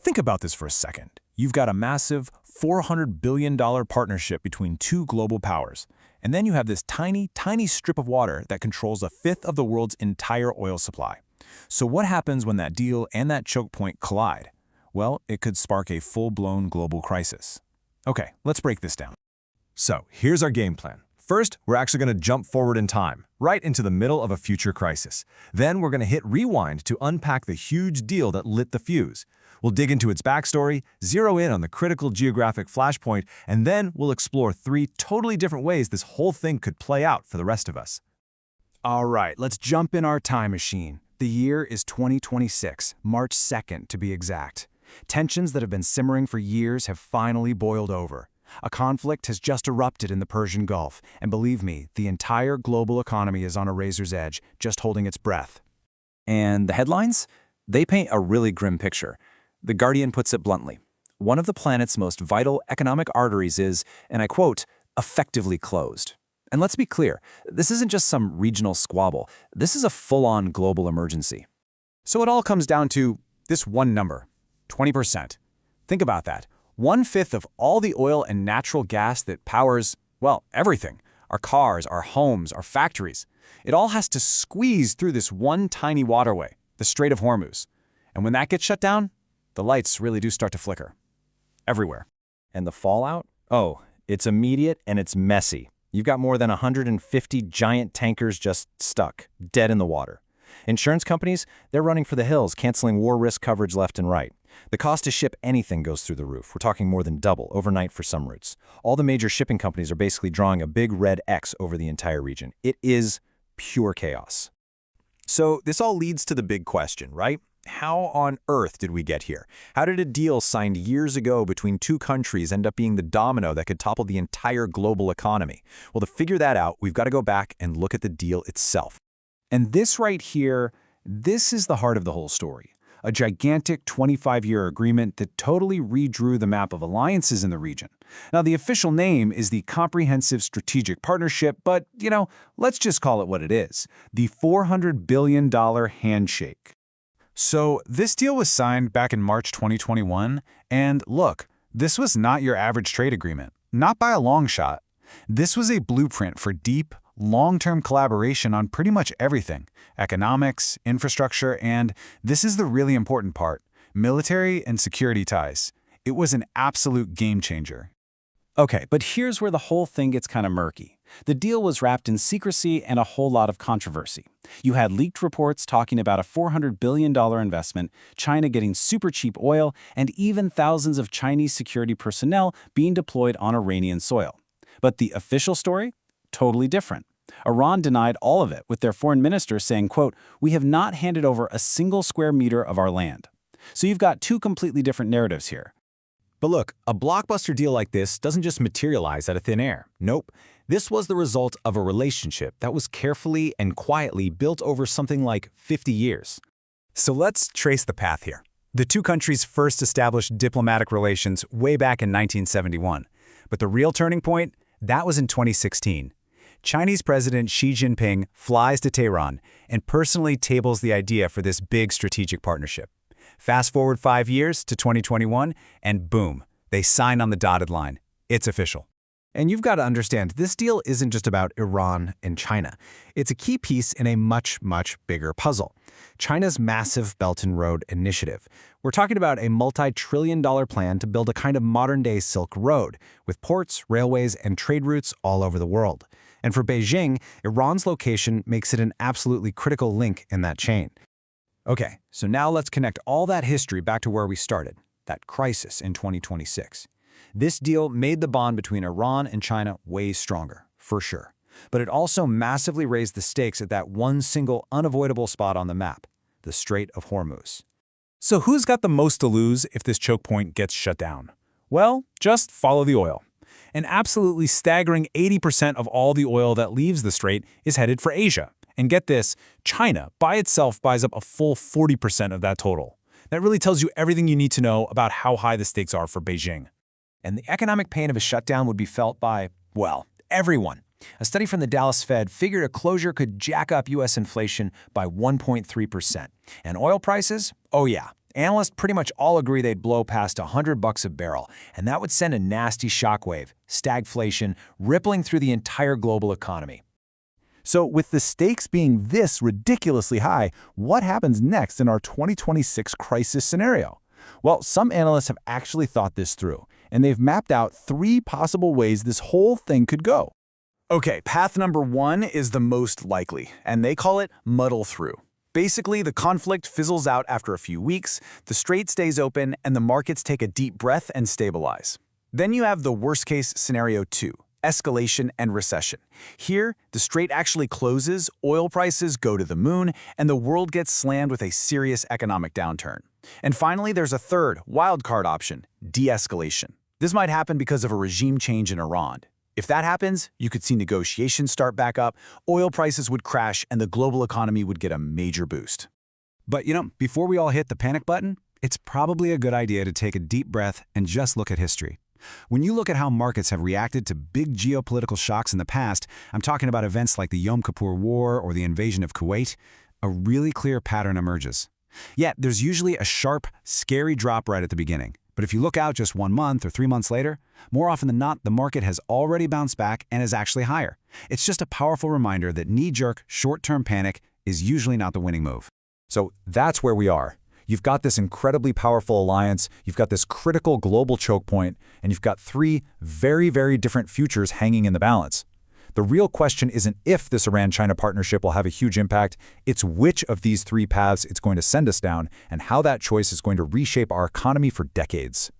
Think about this for a second. You've got a massive $400 billion partnership between two global powers, and then you have this tiny, tiny strip of water that controls a fifth of the world's entire oil supply. So what happens when that deal and that choke point collide? Well, it could spark a full-blown global crisis. Okay, let's break this down. So, here's our game plan. First, we're actually going to jump forward in time, right into the middle of a future crisis. Then we're going to hit rewind to unpack the huge deal that lit the fuse. We'll dig into its backstory, zero in on the critical geographic flashpoint, and then we'll explore 3 totally different ways this whole thing could play out for the rest of us. All right, let's jump in our time machine. The year is 2026, March 2nd to be exact. Tensions that have been simmering for years have finally boiled over. A conflict has just erupted in the Persian Gulf, and believe me, the entire global economy is on a razor's edge, just holding its breath. And the headlines? They paint a really grim picture. The Guardian puts it bluntly. One of the planet's most vital economic arteries is, and I quote, effectively closed. And let's be clear, this isn't just some regional squabble. This is a full-on global emergency. So it all comes down to this one number, 20%. Think about that. 1/5 of all the oil and natural gas that powers, well, everything. Our cars, our homes, our factories. It all has to squeeze through this one tiny waterway, the Strait of Hormuz. And when that gets shut down, the lights really do start to flicker. Everywhere. And the fallout? Oh, it's immediate and it's messy. You've got more than 150 giant tankers just stuck, dead in the water. Insurance companies, they're running for the hills, canceling war risk coverage left and right. The cost to ship anything goes through the roof. We're talking more than double overnight for some routes. All the major shipping companies are basically drawing a big red X over the entire region. It is pure chaos. So this all leads to the big question, right? How on earth did we get here? How did a deal signed years ago between two countries end up being the domino that could topple the entire global economy? Well, to figure that out, we've got to go back and look at the deal itself. And this right here, this is the heart of the whole story. A gigantic 25-year agreement that totally redrew the map of alliances in the region. Now, the official name is the Comprehensive Strategic Partnership, but, let's just call it what it is. The $400 billion handshake. So this deal was signed back in March 2021, and look, this was not your average trade agreement. Not by a long shot. This was a blueprint for deep, long-term collaboration on pretty much everything. Economics, infrastructure, and this is the really important part, military and security ties. It was an absolute game changer. Okay, but here's where the whole thing gets kind of murky. The deal was wrapped in secrecy and a whole lot of controversy. You had leaked reports talking about a $400 billion investment, China getting super cheap oil, and even thousands of Chinese security personnel being deployed on Iranian soil. But the official story? Totally different. Iran denied all of it, with their foreign minister saying, quote, "We have not handed over a single square meter of our land." So you've got 2 completely different narratives here. But look, a blockbuster deal like this doesn't just materialize out of thin air. Nope. This was the result of a relationship that was carefully and quietly built over something like 50 years. So let's trace the path here. The two countries first established diplomatic relations way back in 1971. But the real turning point, that was in 2016. Chinese President Xi Jinping flies to Tehran and personally tables the idea for this big strategic partnership. Fast forward 5 years to 2021, and boom, they sign on the dotted line. It's official. And you've got to understand, this deal isn't just about Iran and China. It's a key piece in a much, much bigger puzzle. China's massive Belt and Road Initiative. We're talking about a multi-trillion-dollar plan to build a kind of modern-day Silk Road, with ports, railways, and trade routes all over the world. And for Beijing, Iran's location makes it an absolutely critical link in that chain. Okay, so now let's connect all that history back to where we started, that crisis in 2026. This deal made the bond between Iran and China way stronger, for sure. But it also massively raised the stakes at that one single unavoidable spot on the map, the Strait of Hormuz. So who's got the most to lose if this choke point gets shut down? Well, just follow the oil. An absolutely staggering 80% of all the oil that leaves the strait is headed for Asia. And get this, China by itself buys up a full 40% of that total. That really tells you everything you need to know about how high the stakes are for Beijing. And the economic pain of a shutdown would be felt by, well, everyone. A study from the Dallas Fed figured a closure could jack up U.S. inflation by 1.3%. And oil prices? Oh yeah, Analysts pretty much all agree they'd blow past $100 a barrel, and that would send a nasty shockwave, stagflation, rippling through the entire global economy. So with the stakes being this ridiculously high, what happens next in our 2026 crisis scenario? Well, some analysts have actually thought this through, and they've mapped out 3 possible ways this whole thing could go. Okay, path number 1 is the most likely, and they call it muddle through. Basically, the conflict fizzles out after a few weeks, the strait stays open, and the markets take a deep breath and stabilize. Then you have the worst-case scenario 2, escalation and recession. Here, the strait actually closes, oil prices go to the moon, and the world gets slammed with a serious economic downturn. And finally, there's a third, wildcard option, de-escalation. This might happen because of a regime change in Iran. If that happens, you could see negotiations start back up, oil prices would crash, and the global economy would get a major boost. But before we all hit the panic button, it's probably a good idea to take a deep breath and just look at history. When you look at how markets have reacted to big geopolitical shocks in the past, I'm talking about events like the Yom Kippur War or the invasion of Kuwait, a really clear pattern emerges. Yet, there's usually a sharp, scary drop right at the beginning. But if you look out just 1 month or 3 months later, more often than not, the market has already bounced back and is actually higher. It's just a powerful reminder that knee-jerk, short-term panic is usually not the winning move. So that's where we are. You've got this incredibly powerful alliance, you've got this critical global choke point, and you've got 3 very, very different futures hanging in the balance. The real question isn't if this Iran-China partnership will have a huge impact, it's which of these 3 paths it's going to send us down and how that choice is going to reshape our economy for decades.